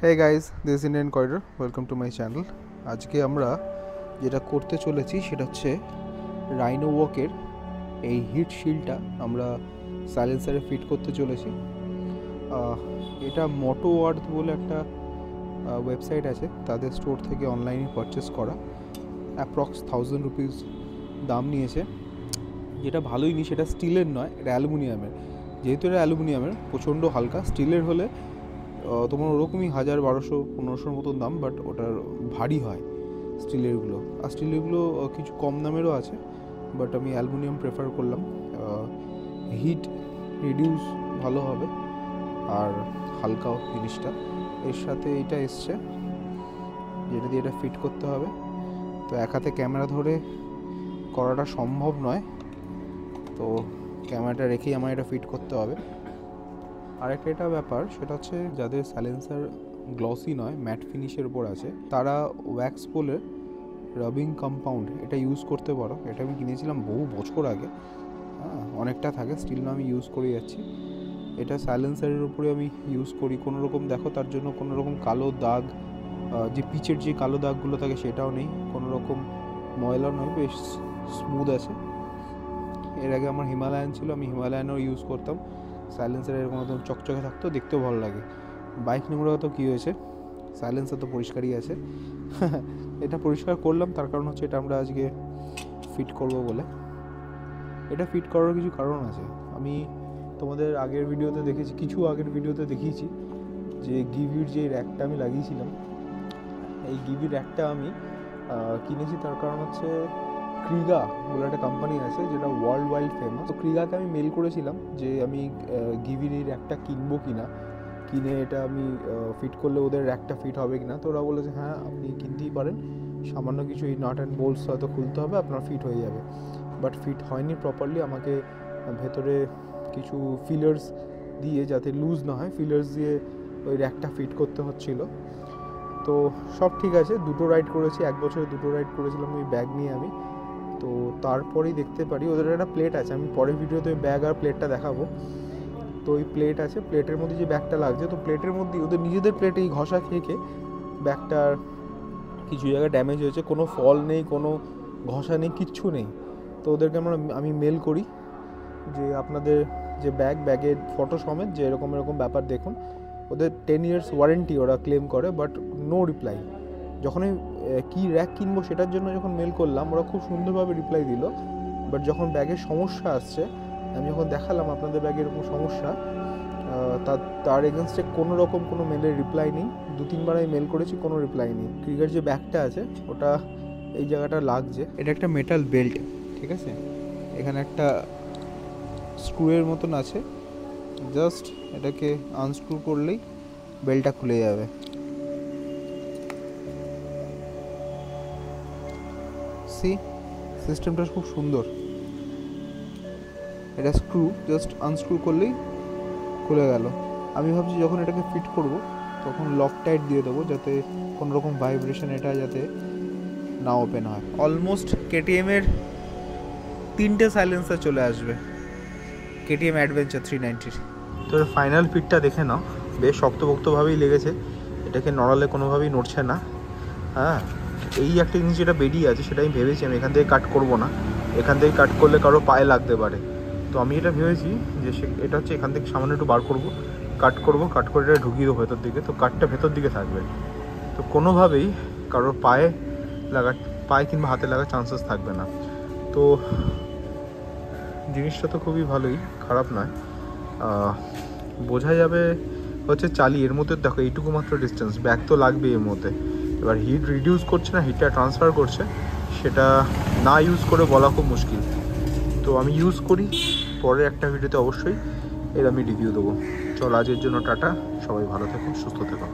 Hey guys, this is Indian Corridor. Welcome to my channel. আজকে আমরা যেটা করতে চলেছি সেটা হচ্ছে রাইনো ওয়াকের এই হিট শিল্ডটা আমরা সাইলেন্সারে ফিট করতে চলেছি। এটা মোটো আর্থ বলে একটা ওয়েবসাইট আছে, তাদের স্টোর থেকে অনলাইনে পারচেস করা। অ্যাপ্রক্স 1000 রুপিস দাম নিয়েছে। যেটা ভালোই নি, সেটা স্টিলের নয়, এটা অ্যালুমিনিয়ামের। যেহেতু এটা অ্যালুমিনিয়ামের, প্রচণ্ড হালকা। স্টিলের হলে তোমার ওরকমই 1000, 1200, 1500 মতন দাম, বাট ওটার ভারী হয় স্টিলেরগুলো। আর স্টিলেরগুলো কিছু কম দামেরও আছে, বাট আমি অ্যালুমিনিয়াম প্রেফার করলাম। হিট রিডিউস ভালো হবে আর হালকাও জিনিসটা। এর সাথে এটা এসছে যেটা দিয়ে এটা ফিট করতে হবে। তো এক হাতে ক্যামেরা ধরে করাটা সম্ভব নয়, তো ক্যামেরাটা রেখেই আমার এটা ফিট করতে হবে। আরেকটা এটা ব্যাপার, সেটা হচ্ছে যাদের সাইলেন্সার গ্লসি নয়, ম্যাট ফিনিশের উপর আছে, তারা ওয়্যাক্স পোলের রাবিং কম্পাউন্ড এটা ইউজ করতে পারো। এটা আমি কিনেছিলাম বহু বছর আগে, অনেকটা থাকে, স্টিল না আমি ইউজ করে যাচ্ছি। এটা সাইলেন্সারের উপরে আমি ইউজ করি। কোনো রকম দেখো তার জন্য কোনো রকম কালো দাগ, যে পিচের যে কালো দাগগুলো থাকে সেটাও নেই, কোনো রকম ময়লা নয়, বেশ স্মুথ আছে। এর আগে আমার হিমালয়ান ছিল, আমি হিমালয়ানও ইউজ করতাম। সাইলেন্সার এরকম একদম চকচকে থাকতো, দেখতেও ভালো লাগে। বাইক নোংরা তো কী হয়েছে, সাইলেন্সার তো পরিষ্কারই আছে। এটা পরিষ্কার করলাম তার কারণ হচ্ছে এটা আমরা আজকে ফিট করব বলে। এটা ফিট করার কিছু কারণ আছে। আমি তোমাদের আগের ভিডিওতে দেখেছি, কিছু আগের ভিডিওতে দেখিয়েছি যে গিভির যে র্যাকটা আমি লাগিয়েছিলাম, এই গিভির র্যাকটা আমি কিনেছি তার কারণ হচ্ছে ক্রিগা বলে একটা কোম্পানি আছে যেটা ওয়ার্ল্ড ওয়াইড ফেমাস। তো ক্রিগাকে আমি মেল করেছিলাম যে আমি গিভির এই র্যাকটা কিনবো কিনা, কিনে এটা আমি ফিট করলে ওদের র্যাকটা ফিট হবে কিনা। তো ওরা বলেছে হ্যাঁ আপনি কিনতেই পারেন, সামান্য কিছু এই নাট অ্যান্ড বোল্টস হয়তো খুলতে হবে, আপনার ফিট হয়ে যাবে। বাট ফিট হয়নি প্রপারলি। আমাকে ভেতরে কিছু ফিলার্স দিয়ে, যাতে লুজ না হয়, ফিলার্স দিয়ে ওই র্যাকটা ফিট করতে হচ্ছিলো। তো সব ঠিক আছে, দুটো রাইড করেছি, 1 বছরে 2টো রাইড করেছিলাম ওই ব্যাগ নিয়ে আমি। তো তারপরেই দেখতে পারি ওদের একটা প্লেট আছে, আমি পরের ভিডিওতে ওই ব্যাগ আর প্লেটটা দেখাবো। তো ওই প্লেট আছে, প্লেটের মধ্যে যে ব্যাগটা লাগছে, তো প্লেটের মধ্যে ওদের নিজেদের প্লেটে এই ঘষা খেয়ে ব্যাগটার কিছু জায়গায় ড্যামেজ হয়েছে। কোনো ফল নেই, কোনো ঘষা নেই, কিচ্ছু নেই। তো ওদেরকে আমি মেল করি যে আপনাদের যে ব্যাগের ফটো সমেত যে এরকম ব্যাপার দেখুন। ওদের 10 years ওয়ারেন্টি ওরা ক্লেম করে, বাট নো রিপ্লাই। যখন আমি কী র্যাক কিনবো সেটার জন্য যখন মেল করলাম, ওরা খুব সুন্দরভাবে রিপ্লাই দিল। বাট যখন ব্যাগের সমস্যা আসছে, আমি যখন দেখালাম আপনাদের ব্যাগে এরকম সমস্যা, তার এগেনস্টে কোনো মেলের রিপ্লাই নেই। 2-3বার আমি মেল করেছি, কোনো রিপ্লাই নেই। ক্রিগার যে ব্যাগটা আছে ওটা এই জায়গাটা লাগছে, এটা একটা মেটাল বেল্ট, ঠিক আছে? এখানে একটা স্ক্রুয়ের মতন আছে, জাস্ট এটাকে আনস্ক্রু করলেই বেল্টটা খুলে যাবে। সিস্টেমটা খুব সুন্দর। এটা স্ক্রু, জাস্ট আনস্ক্রু করলেই খুলে গেল। আমি ভাবছি যখন এটাকে ফিট করব তখন লক টাইট দিয়ে দেবো, যাতে কোনো রকম ভাইব্রেশন এটা যাতে না ওপেন হয়। অলমোস্ট কেটিএমের 3টে সাইলেন্সার চলে আসবে, কেটিএম অ্যাডভেঞ্চার 390। তো ফাইনাল ফিটটা দেখে নাও, বেশ শক্তপোক্তভাবেই লেগেছে। এটাকে নড়ালে কোনোভাবেই নড়ছে না। হ্যাঁ, এই একটা জিনিস যেটা বেরিয়ে আছে সেটা আমি ভেবেছি আমি এখান থেকে কাট করব না। এখান থেকে কাট করলে কারো পায়ে লাগতে পারে। তো আমি এটা ভেবেছি যে এটা হচ্ছে এখান থেকে সামান্য একটু বার করব, কাট করে এটা ঢুকিয়ে দেবো ভেতর দিকে। তো কাটটা ভেতর দিকে থাকবে, তো কোনোভাবেই কারোর পায়ে কিংবা হাতে লাগার চান্সেস থাকবে না। তো জিনিসটা তো খুবই ভালোই, খারাপ নয়। বোঝা যাবে হচ্ছে চালিয়ে। এর মধ্যে দেখো এইটুকু মাত্র ডিস্টেন্স, ব্যাগ তো লাগবে এর মধ্যে। এবার হিট রিডিউস করছে না হিটটা ট্রান্সফার করছে, সেটা না ইউজ করে বলা খুব মুশকিল। তো আমি ইউজ করি, পরে একটা ভিডিওতে অবশ্যই এর আমি রিভিউ দেবো। চল আজকের জন্য টাটা, সবাই ভালো থেকো, সুস্থ থেকো।